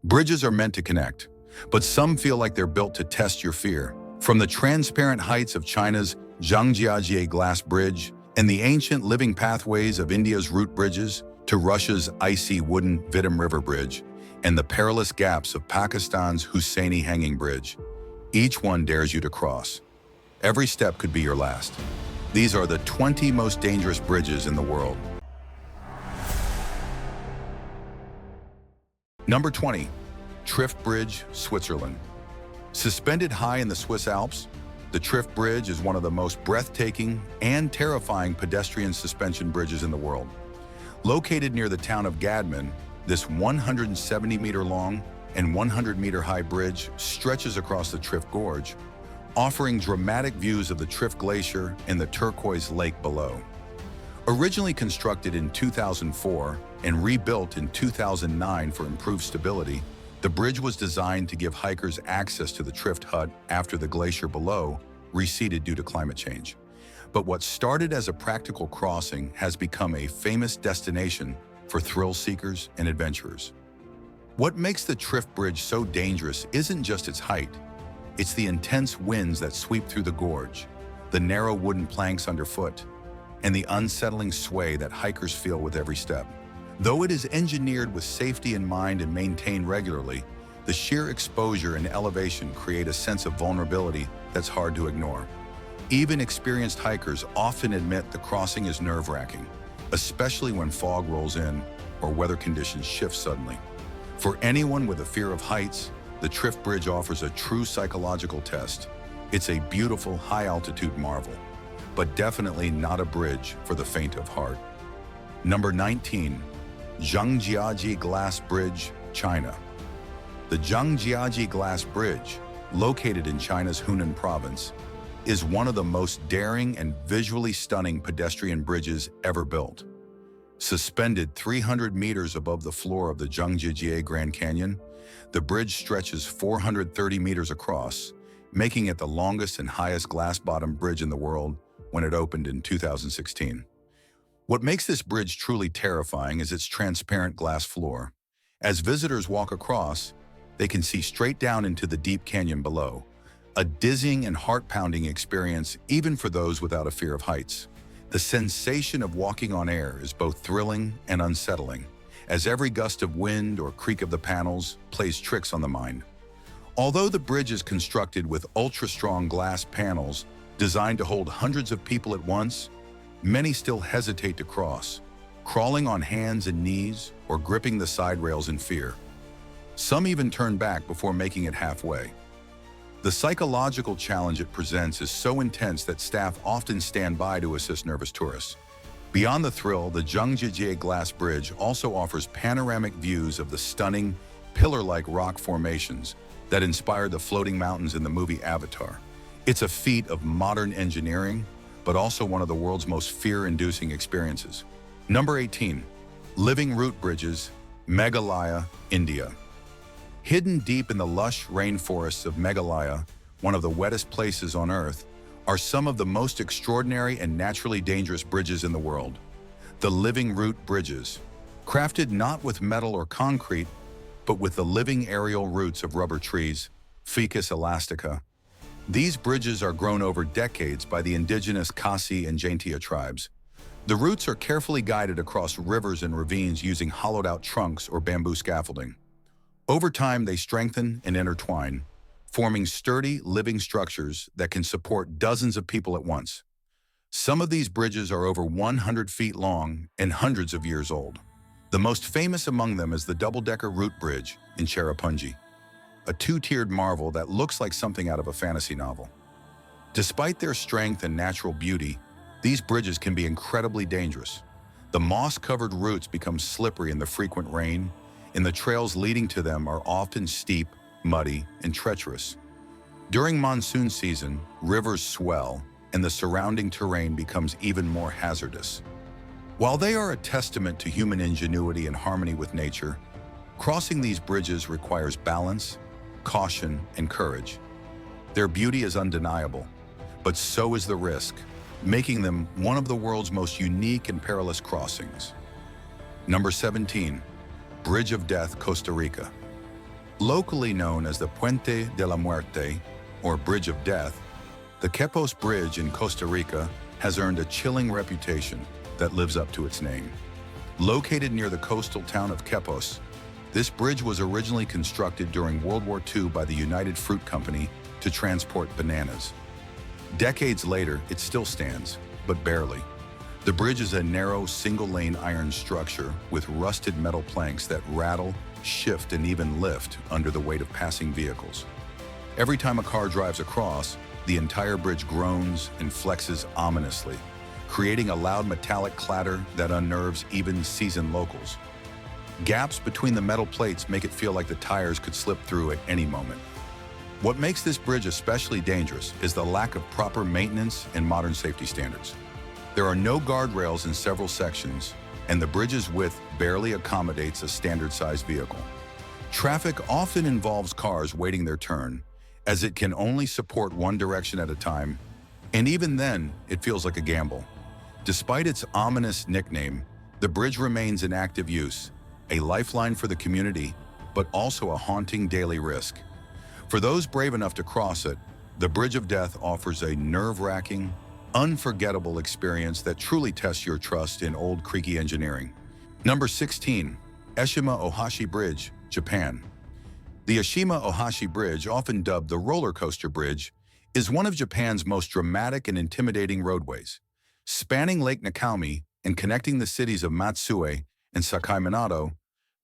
Bridges are meant to connect, but some feel like they're built to test your fear. From the transparent heights of China's Zhangjiajie glass bridge and the ancient living pathways of India's root bridges to Russia's icy wooden Vitim River Bridge and the perilous gaps of Pakistan's Hussaini hanging bridge, each one dares you to cross. Every step could be your last. These are the 20 most dangerous bridges in the world. Number 20. Trift Bridge, Switzerland. Suspended high in the Swiss Alps, the Trift Bridge is one of the most breathtaking and terrifying pedestrian suspension bridges in the world. Located near the town of Gadman, this 170-meter-long and 100-meter-high bridge stretches across the Trift Gorge, offering dramatic views of the Trift Glacier and the turquoise lake below. Originally constructed in 2004 and rebuilt in 2009 for improved stability, the bridge was designed to give hikers access to the Trift Hut after the glacier below receded due to climate change. But what started as a practical crossing has become a famous destination for thrill seekers and adventurers. What makes the Trift Bridge so dangerous isn't just its height, it's the intense winds that sweep through the gorge, the narrow wooden planks underfoot, and the unsettling sway that hikers feel with every step. Though it is engineered with safety in mind and maintained regularly, the sheer exposure and elevation create a sense of vulnerability that's hard to ignore. Even experienced hikers often admit the crossing is nerve-wracking, especially when fog rolls in or weather conditions shift suddenly. For anyone with a fear of heights, the Trift Bridge offers a true psychological test. It's a beautiful, high-altitude marvel, but definitely not a bridge for the faint of heart. Number 19. Zhangjiajie Glass Bridge, China. The Zhangjiajie Glass Bridge, located in China's Hunan province, is one of the most daring and visually stunning pedestrian bridges ever built. Suspended 300 meters above the floor of the Zhangjiajie Grand Canyon, the bridge stretches 430 meters across, making it the longest and highest glass-bottomed bridge in the world when it opened in 2016. What makes this bridge truly terrifying is its transparent glass floor. As visitors walk across, they can see straight down into the deep canyon below, a dizzying and heart-pounding experience even for those without a fear of heights. The sensation of walking on air is both thrilling and unsettling, as every gust of wind or creak of the panels plays tricks on the mind. Although the bridge is constructed with ultra-strong glass panels designed to hold hundreds of people at once, many still hesitate to cross, crawling on hands and knees or gripping the side rails in fear. Some even turn back before making it halfway. The psychological challenge it presents is so intense that staff often stand by to assist nervous tourists. Beyond the thrill, the Zhangjiajie Glass Bridge also offers panoramic views of the stunning, pillar-like rock formations that inspired the floating mountains in the movie Avatar. It's a feat of modern engineering, but also one of the world's most fear-inducing experiences. Number 18. Living Root Bridges, Meghalaya, India. Hidden deep in the lush rainforests of Meghalaya, one of the wettest places on Earth, are some of the most extraordinary and naturally dangerous bridges in the world. The Living Root Bridges, crafted not with metal or concrete, but with the living aerial roots of rubber trees, Ficus elastica. These bridges are grown over decades by the indigenous Kasi and Zhangjiajie tribes. The roots are carefully guided across rivers and ravines using hollowed-out trunks or bamboo scaffolding. Over time, they strengthen and intertwine, forming sturdy, living structures that can support dozens of people at once. Some of these bridges are over 100 feet long and hundreds of years old. The most famous among them is the double-decker Root Bridge in Cherrapunji, a two-tiered marvel that looks like something out of a fantasy novel. Despite their strength and natural beauty, these bridges can be incredibly dangerous. The moss-covered roots become slippery in the frequent rain, and the trails leading to them are often steep, muddy, and treacherous. During monsoon season, rivers swell, and the surrounding terrain becomes even more hazardous. While they are a testament to human ingenuity and harmony with nature, crossing these bridges requires balance, caution, and courage. Their beauty is undeniable, but so is the risk, making them one of the world's most unique and perilous crossings. Number 17. Bridge of Death, Costa Rica. Locally known as the Puente de la Muerte, or Bridge of Death, the Quepos Bridge in Costa Rica has earned a chilling reputation that lives up to its name. Located near the coastal town of Quepos, this bridge was originally constructed during World War II by the United Fruit Company to transport bananas. Decades later, it still stands, but barely. The bridge is a narrow, single-lane iron structure with rusted metal planks that rattle, shift, and even lift under the weight of passing vehicles. Every time a car drives across, the entire bridge groans and flexes ominously, creating a loud metallic clatter that unnerves even seasoned locals. Gaps between the metal plates make it feel like the tires could slip through at any moment. What makes this bridge especially dangerous is the lack of proper maintenance and modern safety standards. There are no guardrails in several sections, and the bridge's width barely accommodates a standard-sized vehicle. Traffic often involves cars waiting their turn, as it can only support one direction at a time, and even then, it feels like a gamble. Despite its ominous nickname, the bridge remains in active use, a lifeline for the community, but also a haunting daily risk. For those brave enough to cross it, the Bridge of Death offers a nerve-wracking, unforgettable experience that truly tests your trust in old creaky engineering. Number 16, Eshima Ohashi Bridge, Japan. The Eshima Ohashi Bridge, often dubbed the roller coaster bridge, is one of Japan's most dramatic and intimidating roadways. Spanning Lake Nakami and connecting the cities of Matsue and Sakai Minato,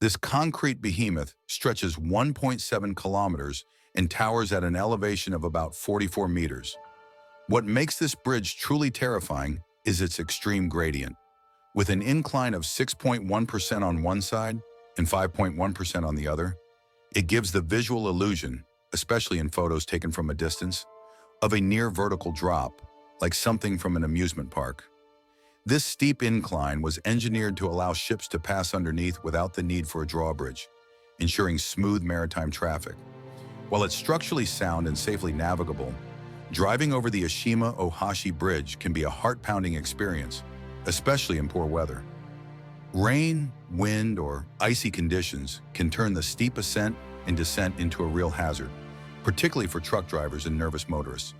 this concrete behemoth stretches 1.7 kilometers and towers at an elevation of about 44 meters. What makes this bridge truly terrifying is its extreme gradient. With an incline of 6.1% on one side and 5.1% on the other, it gives the visual illusion, especially in photos taken from a distance, of a near vertical drop, like something from an amusement park. This steep incline was engineered to allow ships to pass underneath without the need for a drawbridge, ensuring smooth maritime traffic. While it's structurally sound and safely navigable, driving over the Eshima Ohashi Bridge can be a heart-pounding experience, especially in poor weather. Rain, wind, or icy conditions can turn the steep ascent and descent into a real hazard, particularly for truck drivers and nervous motorists.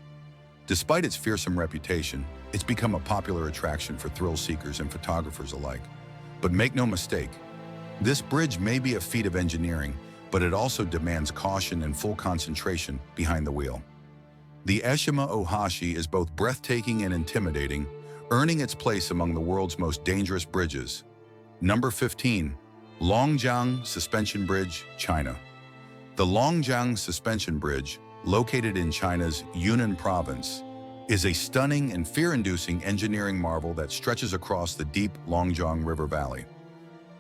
Despite its fearsome reputation, it's become a popular attraction for thrill seekers and photographers alike. But make no mistake, this bridge may be a feat of engineering, but it also demands caution and full concentration behind the wheel. The Eshima Ohashi is both breathtaking and intimidating, earning its place among the world's most dangerous bridges. Number 15, Longjiang Suspension Bridge, China. The Longjiang Suspension Bridge, located in China's Yunnan province, is a stunning and fear-inducing engineering marvel that stretches across the deep Longjiang River Valley.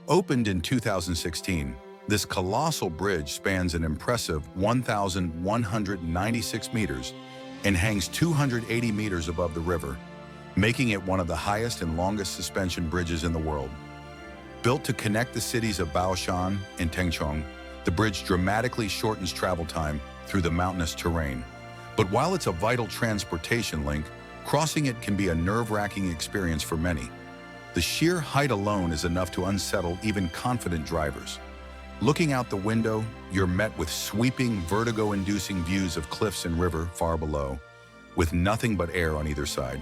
Opened in 2016, this colossal bridge spans an impressive 1,196 meters and hangs 280 meters above the river, making it one of the highest and longest suspension bridges in the world. Built to connect the cities of Baoshan and Tengchong, the bridge dramatically shortens travel time through the mountainous terrain. But while it's a vital transportation link, crossing it can be a nerve-wracking experience for many. The sheer height alone is enough to unsettle even confident drivers. Looking out the window, you're met with sweeping, vertigo-inducing views of cliffs and river far below, with nothing but air on either side.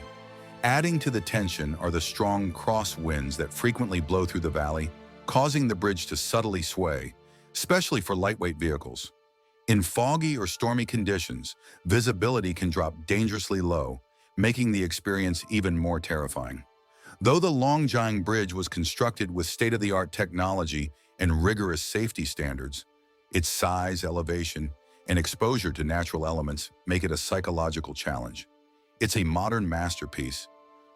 Adding to the tension are the strong crosswinds that frequently blow through the valley, causing the bridge to subtly sway, especially for lightweight vehicles. In foggy or stormy conditions, visibility can drop dangerously low, making the experience even more terrifying. Though the Longjiang Bridge was constructed with state-of-the-art technology and rigorous safety standards, its size, elevation, and exposure to natural elements make it a psychological challenge. It's a modern masterpiece,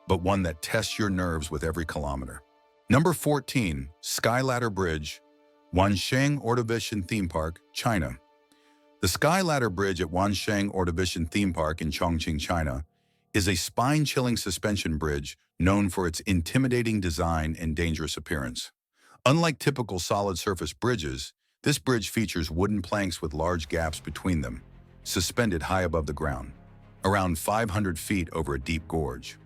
but one that tests your nerves with every kilometer. Number 14, Skyladder Bridge, Wansheng Ordovician Theme Park, China. The Skyladder Bridge at Wansheng Ordovician Theme Park in Chongqing, China, is a spine-chilling suspension bridge known for its intimidating design and dangerous appearance. Unlike typical solid-surface bridges, this bridge features wooden planks with large gaps between them, suspended high above the ground, around 500 feet over a deep gorge.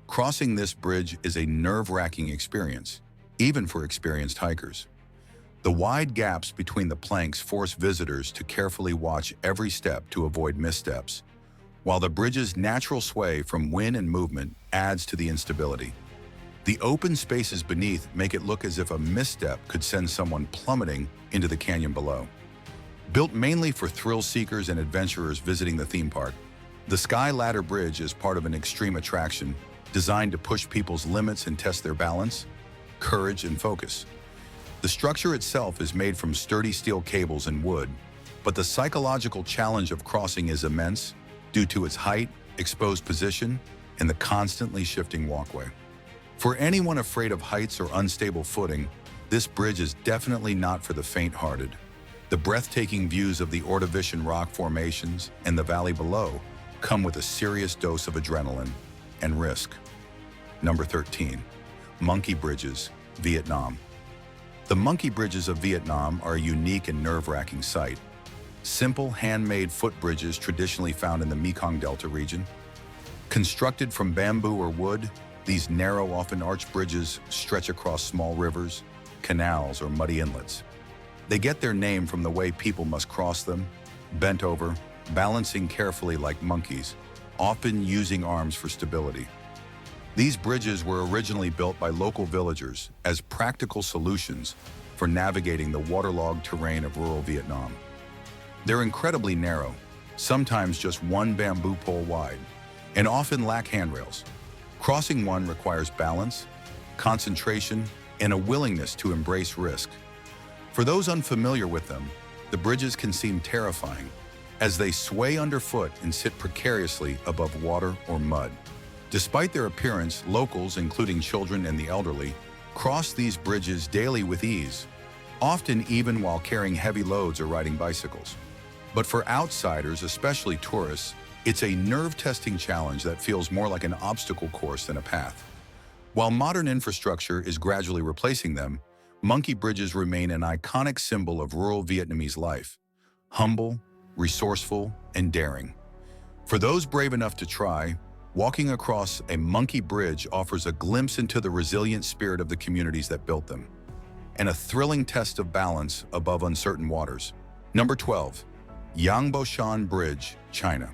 Crossing this bridge is a nerve-wracking experience, even for experienced hikers. The wide gaps between the planks force visitors to carefully watch every step to avoid missteps, while the bridge's natural sway from wind and movement adds to the instability. The open spaces beneath make it look as if a misstep could send someone plummeting into the canyon below. Built mainly for thrill seekers and adventurers visiting the theme park, the Sky Ladder Bridge is part of an extreme attraction designed to push people's limits and test their balance, courage, and focus. The structure itself is made from sturdy steel cables and wood, but the psychological challenge of crossing is immense due to its height, exposed position, and the constantly shifting walkway. For anyone afraid of heights or unstable footing, this bridge is definitely not for the faint-hearted. The breathtaking views of the Ordovician rock formations and the valley below come with a serious dose of adrenaline and risk. Number 13. Monkey Bridges, Vietnam. The monkey bridges of Vietnam are a unique and nerve-wracking sight. Simple, handmade footbridges traditionally found in the Mekong Delta region. Constructed from bamboo or wood, these narrow, often arched bridges stretch across small rivers, canals, or muddy inlets. They get their name from the way people must cross them, bent over, balancing carefully like monkeys, often using arms for stability. These bridges were originally built by local villagers as practical solutions for navigating the waterlogged terrain of rural Vietnam. They're incredibly narrow, sometimes just one bamboo pole wide, and often lack handrails. Crossing one requires balance, concentration, and a willingness to embrace risk. For those unfamiliar with them, the bridges can seem terrifying as they sway underfoot and sit precariously above water or mud. Despite their appearance, locals, including children and the elderly, cross these bridges daily with ease, often even while carrying heavy loads or riding bicycles. But for outsiders, especially tourists, it's a nerve-testing challenge that feels more like an obstacle course than a path. While modern infrastructure is gradually replacing them, monkey bridges remain an iconic symbol of rural Vietnamese life, humble, resourceful, and daring. For those brave enough to try, walking across a monkey bridge offers a glimpse into the resilient spirit of the communities that built them, and a thrilling test of balance above uncertain waters. Number 12. Yangboshan Bridge, China.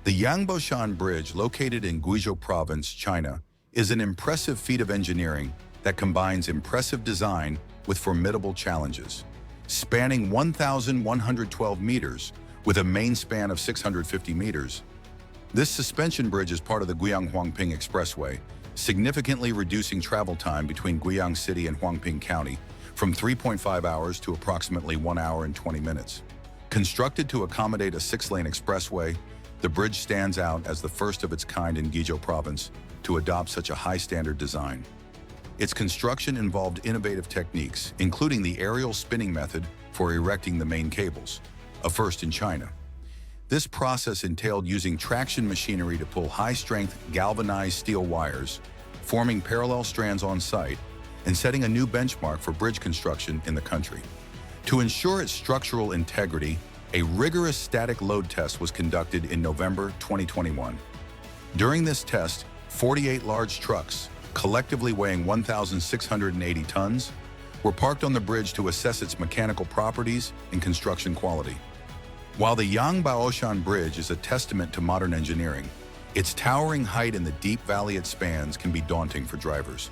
The Yangboshan Bridge, located in Guizhou Province, China, is an impressive feat of engineering that combines impressive design with formidable challenges. Spanning 1,112 meters with a main span of 650 meters, this suspension bridge is part of the Guiyang-Huangping Expressway, significantly reducing travel time between Guiyang City and Huangping County from 3.5 hours to approximately 1 hour and 20 minutes. Constructed to accommodate a 6-lane expressway, the bridge stands out as the first of its kind in Guizhou Province to adopt such a high-standard design. Its construction involved innovative techniques, including the aerial spinning method for erecting the main cables, a first in China. This process entailed using traction machinery to pull high-strength galvanized steel wires, forming parallel strands on site, and setting a new benchmark for bridge construction in the country. To ensure its structural integrity, a rigorous static load test was conducted in November 2021. During this test, 48 large trucks, collectively weighing 1,680 tons, were parked on the bridge to assess its mechanical properties and construction quality. While the Yangboshan Bridge is a testament to modern engineering, its towering height and the deep valley it spans can be daunting for drivers.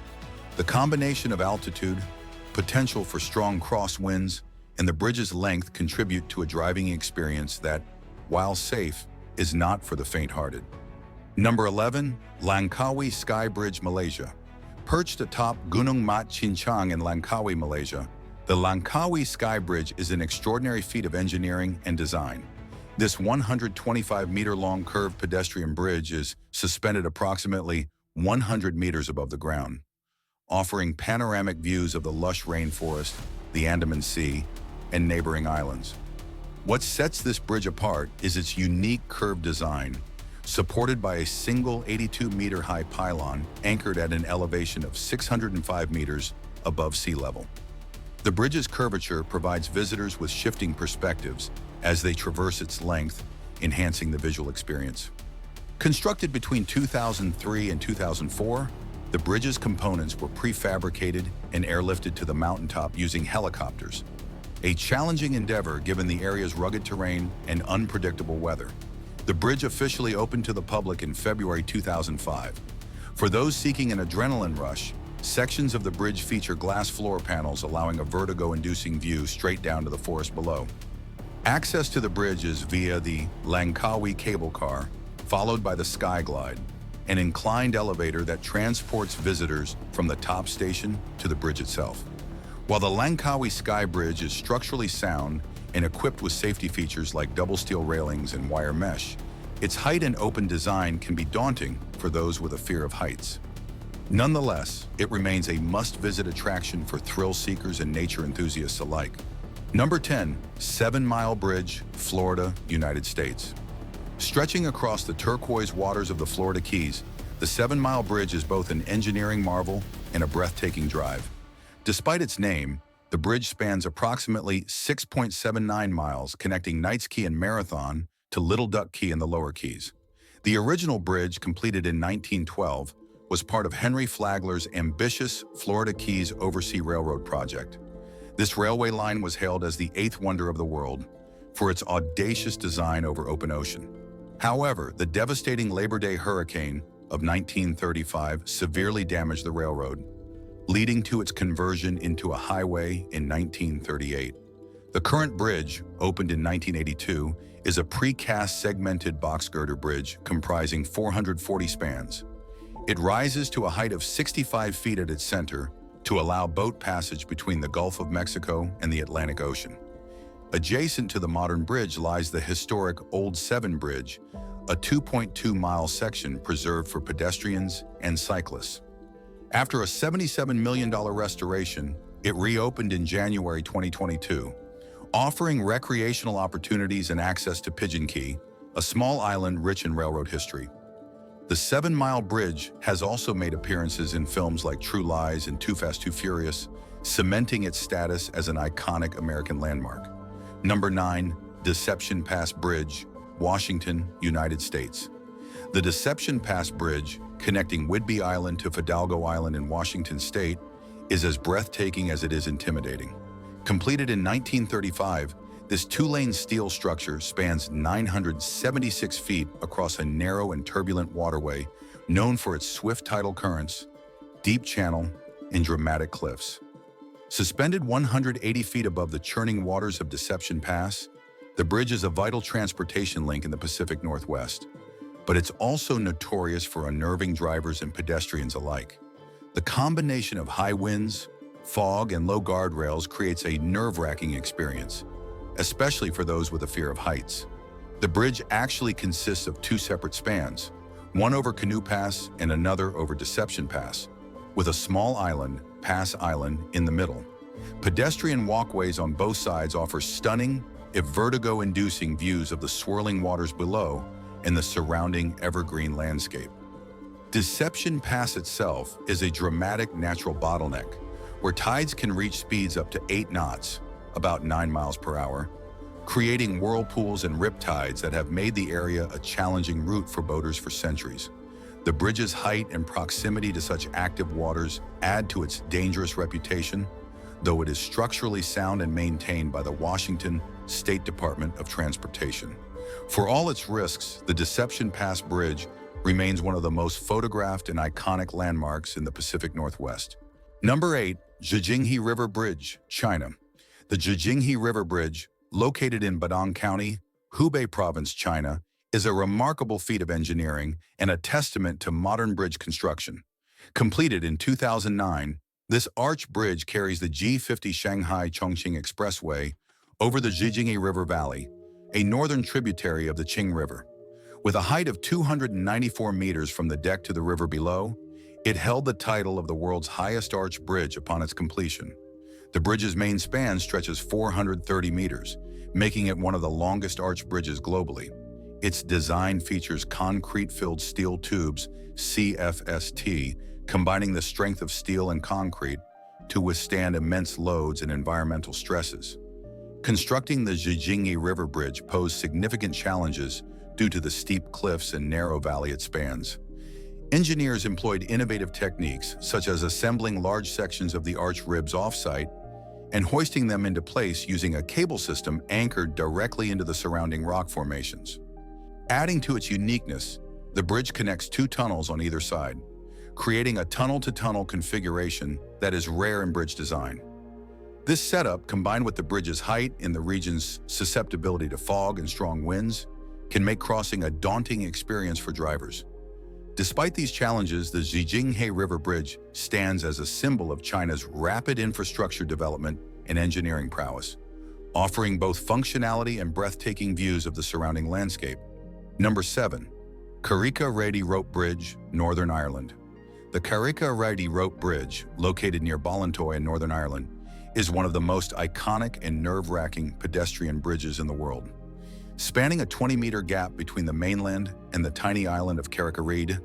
The combination of altitude, potential for strong crosswinds, and the bridge's length contribute to a driving experience that, while safe, is not for the faint-hearted. Number 11. Langkawi Sky Bridge, Malaysia. Perched atop Gunung Mat Cincang in Langkawi, Malaysia, the Langkawi Sky Bridge is an extraordinary feat of engineering and design. This 125-meter-long curved pedestrian bridge is suspended approximately 100 meters above the ground, offering panoramic views of the lush rainforest, the Andaman Sea, and neighboring islands. What sets this bridge apart is its unique curved design, supported by a single 82-meter-high pylon anchored at an elevation of 605 meters above sea level. The bridge's curvature provides visitors with shifting perspectives as they traverse its length, enhancing the visual experience. Constructed between 2003 and 2004, The bridge's components were prefabricated and airlifted to the mountaintop using helicopters, a challenging endeavor given the area's rugged terrain and unpredictable weather. The bridge officially opened to the public in February 2005. For those seeking an adrenaline rush, sections of the bridge feature glass floor panels allowing a vertigo-inducing view straight down to the forest below. Access to the bridge is via the Langkawi cable car, followed by the Sky Glide, an inclined elevator that transports visitors from the top station to the bridge itself. While the Langkawi Sky Bridge is structurally sound and equipped with safety features like double steel railings and wire mesh, its height and open design can be daunting for those with a fear of heights. Nonetheless, it remains a must-visit attraction for thrill seekers and nature enthusiasts alike. Number 10, 7 Mile Bridge, Florida, United States. Stretching across the turquoise waters of the Florida Keys, the 7 Mile Bridge is both an engineering marvel and a breathtaking drive. Despite its name, the bridge spans approximately 6.79 miles, connecting Knights Key and Marathon to Little Duck Key in the Lower Keys. The original bridge, completed in 1912, was part of Henry Flagler's ambitious Florida Keys Oversea Railroad project. This railway line was hailed as the eighth wonder of the world for its audacious design over open ocean. However, the devastating Labor Day hurricane of 1935 severely damaged the railroad, leading to its conversion into a highway in 1938. The current bridge, opened in 1982, is a precast segmented box girder bridge comprising 440 spans. It rises to a height of 65 feet at its center to allow boat passage between the Gulf of Mexico and the Atlantic Ocean. Adjacent to the modern bridge lies the historic Old Seven Bridge, a 2.2-mile section preserved for pedestrians and cyclists. After a $77 million restoration, it reopened in January 2022, offering recreational opportunities and access to Pigeon Key, a small island rich in railroad history. The 7 Mile Bridge has also made appearances in films like True Lies and Too Fast, Too Furious, cementing its status as an iconic American landmark. Number 9, Deception Pass Bridge, Washington, United States. The Deception Pass Bridge, connecting Whidbey Island to Fidalgo Island in Washington State, is as breathtaking as it is intimidating. Completed in 1935, this two-lane steel structure spans 976 feet across a narrow and turbulent waterway known for its swift tidal currents, deep channel, and dramatic cliffs. Suspended 180 feet above the churning waters of Deception Pass, the bridge is a vital transportation link in the Pacific Northwest, but it's also notorious for unnerving drivers and pedestrians alike. The combination of high winds, fog, and low guardrails creates a nerve-wracking experience, especially for those with a fear of heights. The bridge actually consists of two separate spans, one over Canoe Pass and another over Deception Pass, with a small island, Pass Island, in the middle. Pedestrian walkways on both sides offer stunning, if vertigo-inducing views of the swirling waters below and the surrounding evergreen landscape. Deception Pass itself is a dramatic natural bottleneck, where tides can reach speeds up to 8 knots, about 9 miles per hour, creating whirlpools and riptides that have made the area a challenging route for boaters for centuries. The bridge's height and proximity to such active waters add to its dangerous reputation, though it is structurally sound and maintained by the Washington State Department of Transportation. For all its risks, the Deception Pass Bridge remains one of the most photographed and iconic landmarks in the Pacific Northwest. Number 8, Zhangjiajie River Bridge, China. The Zhangjiajie River Bridge, located in Badong County, Hubei Province, China, is a remarkable feat of engineering and a testament to modern bridge construction. Completed in 2009, this arch bridge carries the G50 Shanghai-Chongqing Expressway over the Zhangjiajie River Valley, a northern tributary of the Qing River. With a height of 294 meters from the deck to the river below, it held the title of the world's highest arch bridge upon its completion. The bridge's main span stretches 430 meters, making it one of the longest arch bridges globally. Its design features concrete-filled steel tubes, CFST, combining the strength of steel and concrete to withstand immense loads and environmental stresses. Constructing the Zhangjiajie River Bridge posed significant challenges due to the steep cliffs and narrow valley it spans. Engineers employed innovative techniques, such as assembling large sections of the arch ribs off-site and hoisting them into place using a cable system anchored directly into the surrounding rock formations. Adding to its uniqueness, the bridge connects two tunnels on either side, creating a tunnel-to-tunnel configuration that is rare in bridge design. This setup, combined with the bridge's height and the region's susceptibility to fog and strong winds, can make crossing a daunting experience for drivers. Despite these challenges, the Zhangjiajie River Bridge stands as a symbol of China's rapid infrastructure development and engineering prowess, offering both functionality and breathtaking views of the surrounding landscape. Number 7. Rica Rope Bridge, Northern Ireland. The Rica Rope Bridge, located near Ballintoy in Northern Ireland, is one of the most iconic and nerve-wracking pedestrian bridges in the world. Spanning a 20-meter gap between the mainland and the tiny island of Rica,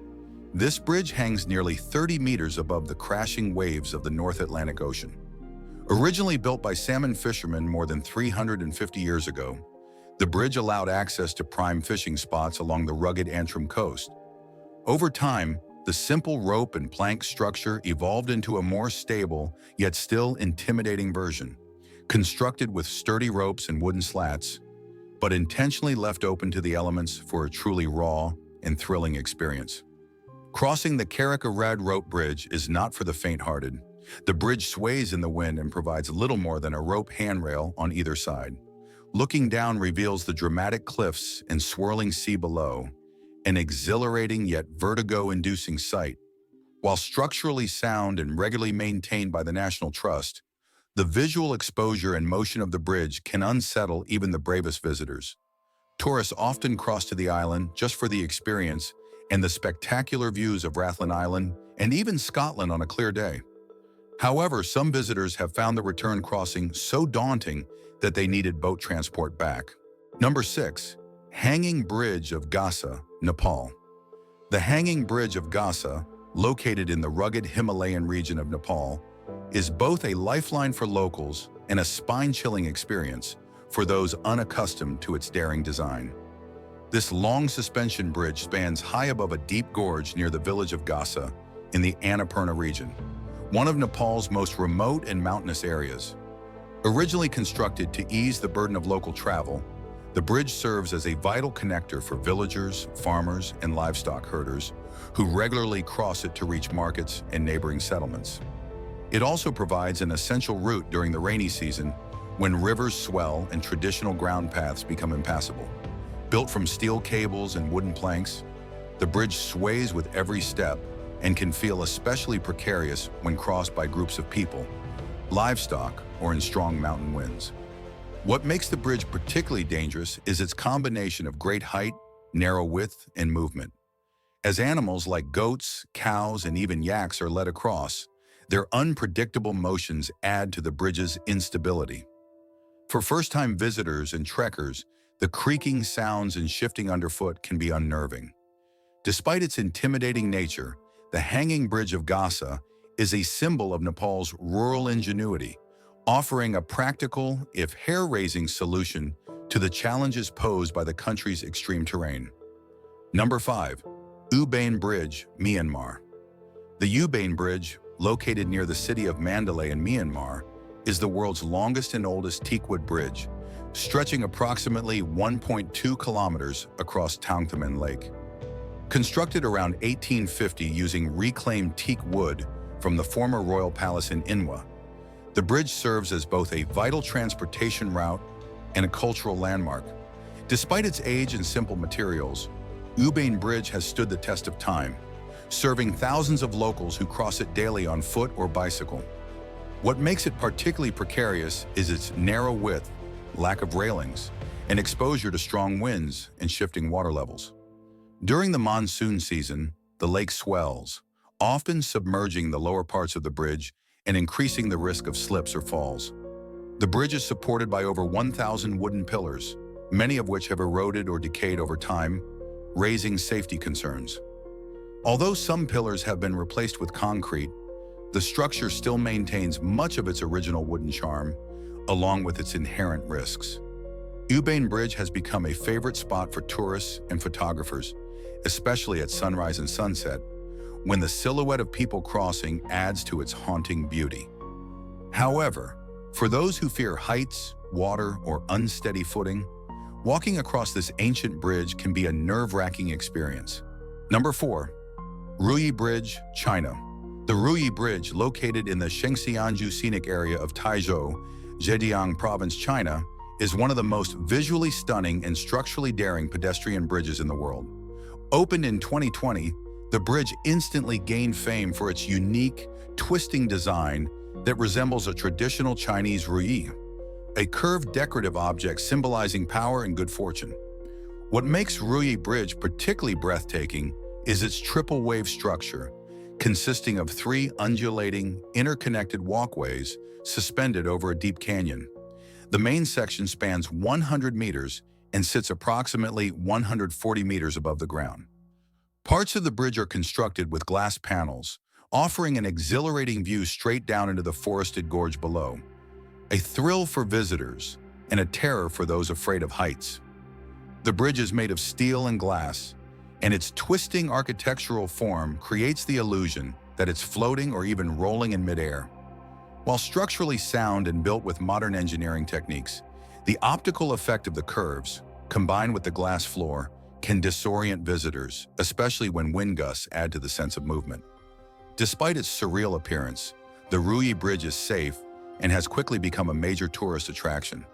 this bridge hangs nearly 30 meters above the crashing waves of the North Atlantic Ocean. Originally built by salmon fishermen more than 350 years ago, the bridge allowed access to prime fishing spots along the rugged Antrim coast. Over time, the simple rope and plank structure evolved into a more stable, yet still intimidating version, constructed with sturdy ropes and wooden slats, but intentionally left open to the elements for a truly raw and thrilling experience. Crossing the Rica Rope Bridge is not for the faint-hearted. The bridge sways in the wind and provides little more than a rope handrail on either side. Looking down reveals the dramatic cliffs and swirling sea below, an exhilarating yet vertigo-inducing sight. While structurally sound and regularly maintained by the National Trust, the visual exposure and motion of the bridge can unsettle even the bravest visitors. Tourists often cross to the island just for the experience and the spectacular views of Rathlin Island and even Scotland on a clear day. However, some visitors have found the return crossing so daunting that they needed boat transport back. Number 6. Hanging Bridge of Ghasa, Nepal. The Hanging Bridge of Ghasa, located in the rugged Himalayan region of Nepal, is both a lifeline for locals and a spine-chilling experience for those unaccustomed to its daring design. This long suspension bridge spans high above a deep gorge near the village of Ghasa in the Annapurna region, one of Nepal's most remote and mountainous areas. Originally constructed to ease the burden of local travel, the bridge serves as a vital connector for villagers, farmers, and livestock herders who regularly cross it to reach markets and neighboring settlements. It also provides an essential route during the rainy season when rivers swell and traditional ground paths become impassable. Built from steel cables and wooden planks, the bridge sways with every step and can feel especially precarious when crossed by groups of people, livestock, or in strong mountain winds. What makes the bridge particularly dangerous is its combination of great height, narrow width, and movement. As animals like goats, cows, and even yaks are led across, their unpredictable motions add to the bridge's instability. For first-time visitors and trekkers, the creaking sounds and shifting underfoot can be unnerving. Despite its intimidating nature, the Hanging Bridge of Ghasa is a symbol of Nepal's rural ingenuity, offering a practical, if hair-raising solution to the challenges posed by the country's extreme terrain. Number 5. Bein Bridge, Myanmar. The Bein Bridge, located near the city of Mandalay in Myanmar, is the world's longest and oldest teakwood bridge, stretching approximately 1.2 kilometers across Tangthaman Lake. Constructed around 1850 using reclaimed teak wood from the former royal palace in Inwa, the bridge serves as both a vital transportation route and a cultural landmark. Despite its age and simple materials, Bein Bridge has stood the test of time, serving thousands of locals who cross it daily on foot or bicycle. What makes it particularly precarious is its narrow width, lack of railings, and exposure to strong winds and shifting water levels. During the monsoon season, the lake swells, often submerging the lower parts of the bridge and increasing the risk of slips or falls. The bridge is supported by over 1,000 wooden pillars, many of which have eroded or decayed over time, raising safety concerns. Although some pillars have been replaced with concrete, the structure still maintains much of its original wooden charm, along with its inherent risks. Bein Bridge has become a favorite spot for tourists and photographers, especially at sunrise and sunset, when the silhouette of people crossing adds to its haunting beauty. However, for those who fear heights, water, or unsteady footing, walking across this ancient bridge can be a nerve-wracking experience. Number 4. Ruyi Bridge, China. The Ruyi Bridge, located in the Shengxianju scenic area of Taizhou, Zhejiang Province, China, is one of the most visually stunning and structurally daring pedestrian bridges in the world. Opened in 2020, the bridge instantly gained fame for its unique, twisting design that resembles a traditional Chinese ruyi, a curved decorative object symbolizing power and good fortune. What makes Ruyi Bridge particularly breathtaking is its triple wave structure, consisting of 3 undulating, interconnected walkways suspended over a deep canyon. The main section spans 100 meters and sits approximately 140 meters above the ground. Parts of the bridge are constructed with glass panels, offering an exhilarating view straight down into the forested gorge below, a thrill for visitors and a terror for those afraid of heights. The bridge is made of steel and glass, and its twisting architectural form creates the illusion that it's floating or even rolling in midair. While structurally sound and built with modern engineering techniques, the optical effect of the curves, combined with the glass floor, can disorient visitors, especially when wind gusts add to the sense of movement. Despite its surreal appearance, the Ruyi Bridge is safe and has quickly become a major tourist attraction.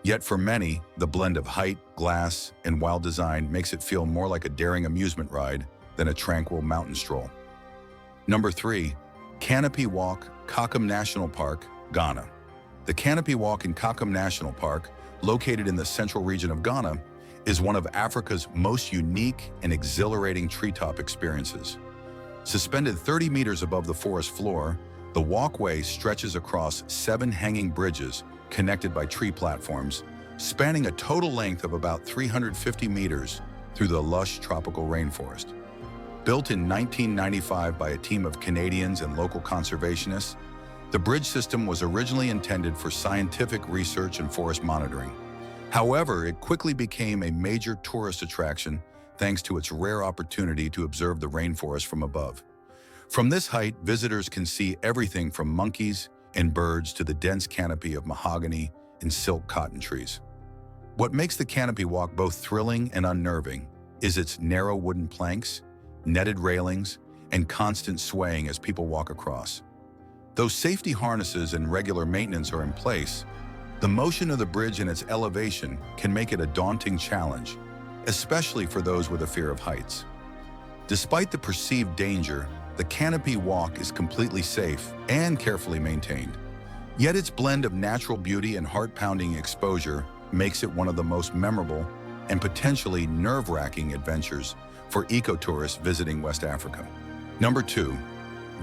Yet for many, the blend of height, glass, and wild design makes it feel more like a daring amusement ride than a tranquil mountain stroll. Number 3. Canopy Walk, Kakum National Park, Ghana. The Canopy Walk in Kakum National Park, located in the central region of Ghana, is one of Africa's most unique and exhilarating treetop experiences. Suspended 30 meters above the forest floor, the walkway stretches across 7 hanging bridges connected by tree platforms, spanning a total length of about 350 meters through the lush tropical rainforest. Built in 1995 by a team of Canadians and local conservationists, the bridge system was originally intended for scientific research and forest monitoring. However, it quickly became a major tourist attraction thanks to its rare opportunity to observe the rainforest from above. From this height, visitors can see everything from monkeys and birds to the dense canopy of mahogany and silk cotton trees. What makes the Canopy Walk both thrilling and unnerving is its narrow wooden planks, netted railings, and constant swaying as people walk across. Though safety harnesses and regular maintenance are in place, the motion of the bridge and its elevation can make it a daunting challenge, especially for those with a fear of heights. Despite the perceived danger, the Canopy Walk is completely safe and carefully maintained. Yet its blend of natural beauty and heart-pounding exposure makes it one of the most memorable and potentially nerve-wracking adventures for ecotourists visiting West Africa. Number 2.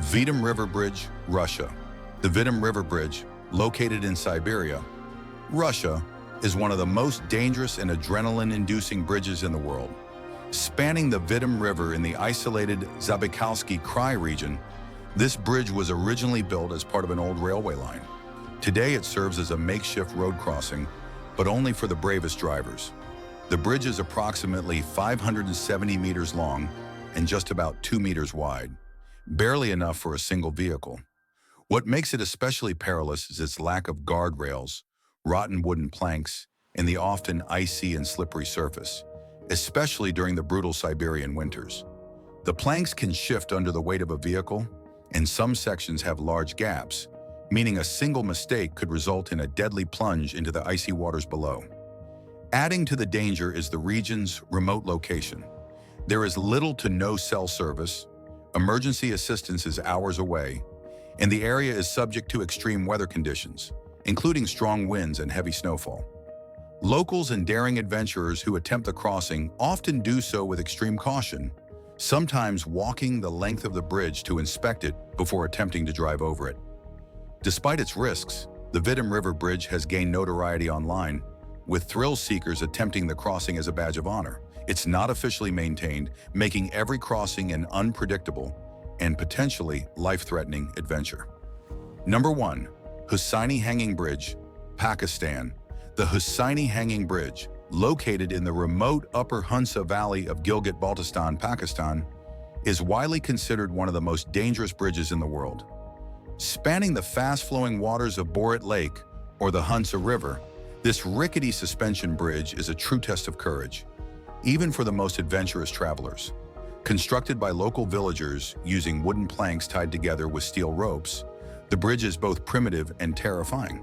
Vitim River Bridge, Russia. The Vitim River Bridge, located in Siberia, Russia, is one of the most dangerous and adrenaline-inducing bridges in the world. Spanning the Vitim River in the isolated Zabaykalsky Krai region, this bridge was originally built as part of an old railway line. Today it serves as a makeshift road crossing, but only for the bravest drivers. The bridge is approximately 570 meters long and just about 2 meters wide, barely enough for a single vehicle. What makes it especially perilous is its lack of guardrails, rotten wooden planks, and the often icy and slippery surface, especially during the brutal Siberian winters. The planks can shift under the weight of a vehicle, and some sections have large gaps, meaning a single mistake could result in a deadly plunge into the icy waters below. Adding to the danger is the region's remote location. There is little to no cell service, emergency assistance is hours away, and the area is subject to extreme weather conditions, including strong winds and heavy snowfall. Locals and daring adventurers who attempt the crossing often do so with extreme caution, sometimes walking the length of the bridge to inspect it before attempting to drive over it. Despite its risks, the Vitim River Bridge has gained notoriety online, with thrill seekers attempting the crossing as a badge of honor. It's not officially maintained, making every crossing an unpredictable and potentially life-threatening adventure. Number 1. Hussaini Hanging Bridge, Pakistan. The Hussaini Hanging Bridge, located in the remote upper Hunza Valley of Gilgit-Baltistan, Pakistan, is widely considered one of the most dangerous bridges in the world. Spanning the fast-flowing waters of Borat Lake or the Hussaini River, this rickety suspension bridge is a true test of courage, even for the most adventurous travelers. Constructed by local villagers using wooden planks tied together with steel ropes, the bridge is both primitive and terrifying.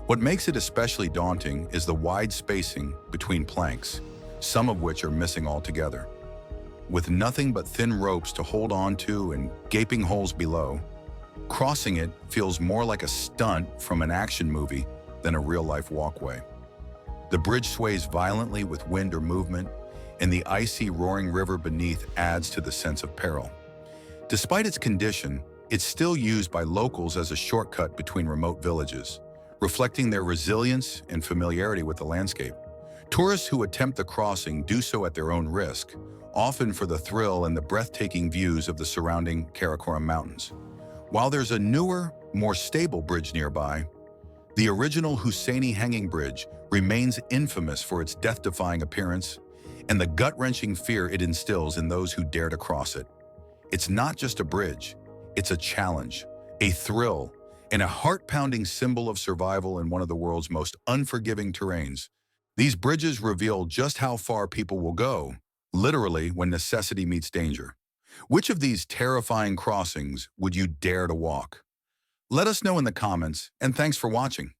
What makes it especially daunting is the wide spacing between planks, some of which are missing altogether. With nothing but thin ropes to hold on to and gaping holes below, crossing it feels more like a stunt from an action movie than a real-life walkway. The bridge sways violently with wind or movement, and the icy, roaring river beneath adds to the sense of peril. Despite its condition, it's still used by locals as a shortcut between remote villages, reflecting their resilience and familiarity with the landscape. Tourists who attempt the crossing do so at their own risk, often for the thrill and the breathtaking views of the surrounding Karakoram Mountains. While there's a newer, more stable bridge nearby, the original Hussaini hanging bridge remains infamous for its death-defying appearance and the gut-wrenching fear it instills in those who dare to cross it. It's not just a bridge, it's a challenge, a thrill, and a heart-pounding symbol of survival in one of the world's most unforgiving terrains. These bridges reveal just how far people will go, literally when necessity meets danger. Which of these terrifying crossings would you dare to walk? Let us know in the comments, and thanks for watching.